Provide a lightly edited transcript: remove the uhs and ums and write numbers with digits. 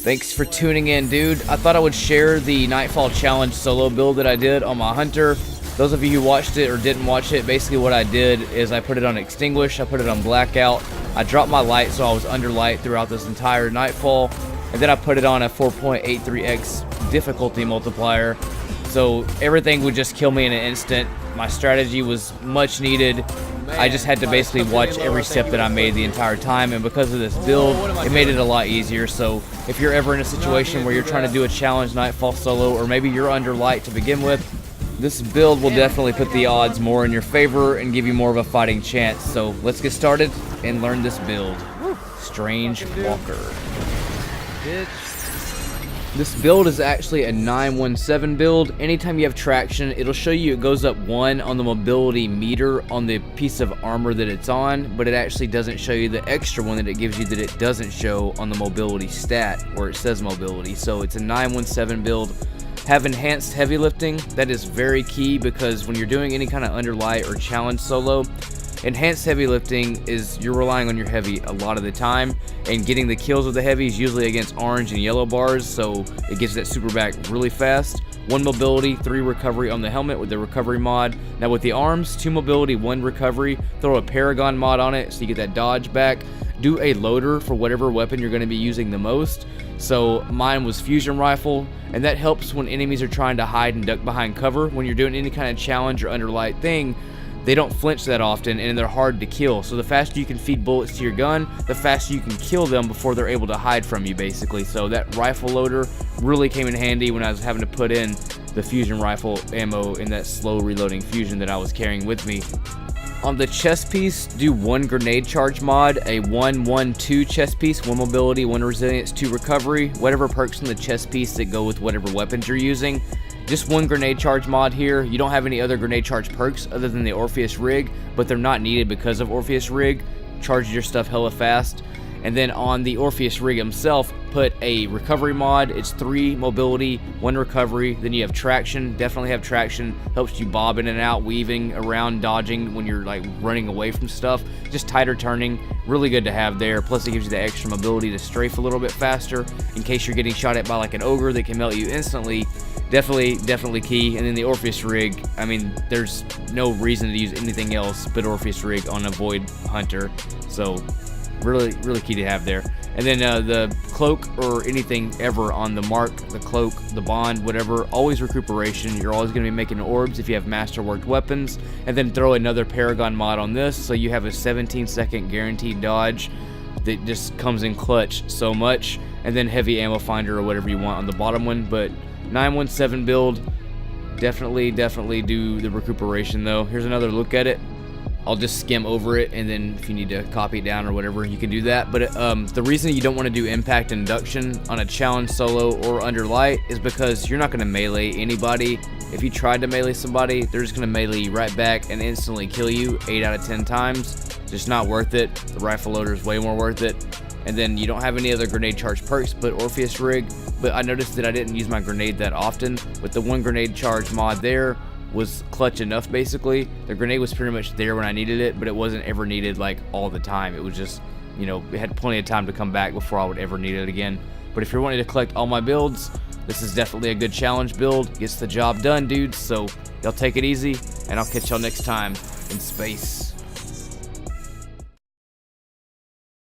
Thanks for tuning in, dude. I thought I would share the Nightfall Challenge solo build that I did on my Hunter. Those of you who watched it or didn't watch it, basically what I did is I put it on Extinguish, I put it on Blackout, I dropped my light so I was under light throughout this entire Nightfall, and then I put it on a 4.83x difficulty multiplier, so everything would just kill me in an instant. My strategy was much needed. I just had to basically watch every step that I made the entire time, and because of this build, it made it a lot easier. So if you're ever in a situation where you're trying to do a challenge Nightfall solo, or maybe you're under light to begin with, this build will definitely put the odds more in your favor and give you more of a fighting chance. So let's get started and learn this build. Strange Walker. This build is actually a 917 build. Anytime you have traction, it'll show you it goes up 1 on the mobility meter on the piece of armor that it's on, but it actually doesn't show you the extra one that it gives you that it doesn't show on the mobility stat where it says mobility. So it's a 917 build. Have enhanced heavy lifting. That is very key because when you're doing any kind of underlight or challenge solo, enhanced heavy lifting is you're relying on your heavy a lot of the time, and getting the kills with the heavies usually against orange and yellow bars, so it gets that super back really fast. 1 mobility, 3 recovery on the helmet with the recovery mod. Now with the arms, 2 mobility, 1 recovery. Throw a Paragon mod on it so you get that dodge back. Do a loader for whatever weapon you're going to be using the most. So mine was fusion rifle, and that helps when enemies are trying to hide and duck behind cover. When you're doing any kind of challenge or underlight thing, they don't flinch that often and they're hard to kill. So the faster you can feed bullets to your gun, the faster you can kill them before they're able to hide from you, basically. So that rifle loader really came in handy when I was having to put in the fusion rifle ammo in that slow reloading fusion that I was carrying with me. On the chest piece, do 1 grenade charge mod, a 1-1-2 chest piece, 1 mobility, 1 resilience, 2 recovery, whatever perks in the chest piece that go with whatever weapons you're using. Just 1 grenade charge mod here. You don't have any other grenade charge perks other than the Orpheus rig, but they're not needed because of Orpheus rig. Charges your stuff hella fast. And then on the Orpheus rig himself, put a recovery mod. It's 3 mobility, 1 recovery. Then you have traction. Definitely have traction. Helps you bob in and out, weaving around, dodging when you're like running away from stuff. Just tighter turning. Really good to have there. Plus it gives you the extra mobility to strafe a little bit faster in case you're getting shot at by like an ogre that can melt you instantly. Definitely key. And then the Orpheus rig, I mean, there's no reason to use anything else but Orpheus rig on a Void Hunter. So really key to have there. And then the cloak or anything ever on the mark, the cloak, the bond, whatever, always recuperation. You're always going to be making orbs if you have masterworked weapons. And then throw another Paragon mod on this so you have a 17-second guaranteed dodge that just comes in clutch so much. And then heavy ammo finder or whatever you want on the bottom one. But 917 build, definitely do the recuperation though. Here's another look at it. I'll just skim over it, and then if you need to copy it down or whatever, you can do that. But the reason you don't want to do impact induction on a challenge solo or under light is because you're not going to melee anybody. If you tried to melee somebody, they're just going to melee you right back and instantly kill you 8 out of 10 times. Just not worth it. The rifle loader is way more worth it. And then you don't have any other grenade charge perks but Orpheus rig. But I noticed that I didn't use my grenade that often. But the 1 grenade charge mod there was clutch enough, basically. The grenade was pretty much there when I needed it, but it wasn't ever needed like all the time. It was just, you know, it had plenty of time to come back before I would ever need it again. But if you're wanting to collect all my builds, this is definitely a good challenge build. Gets the job done, dudes. So y'all take it easy, and I'll catch y'all next time in space.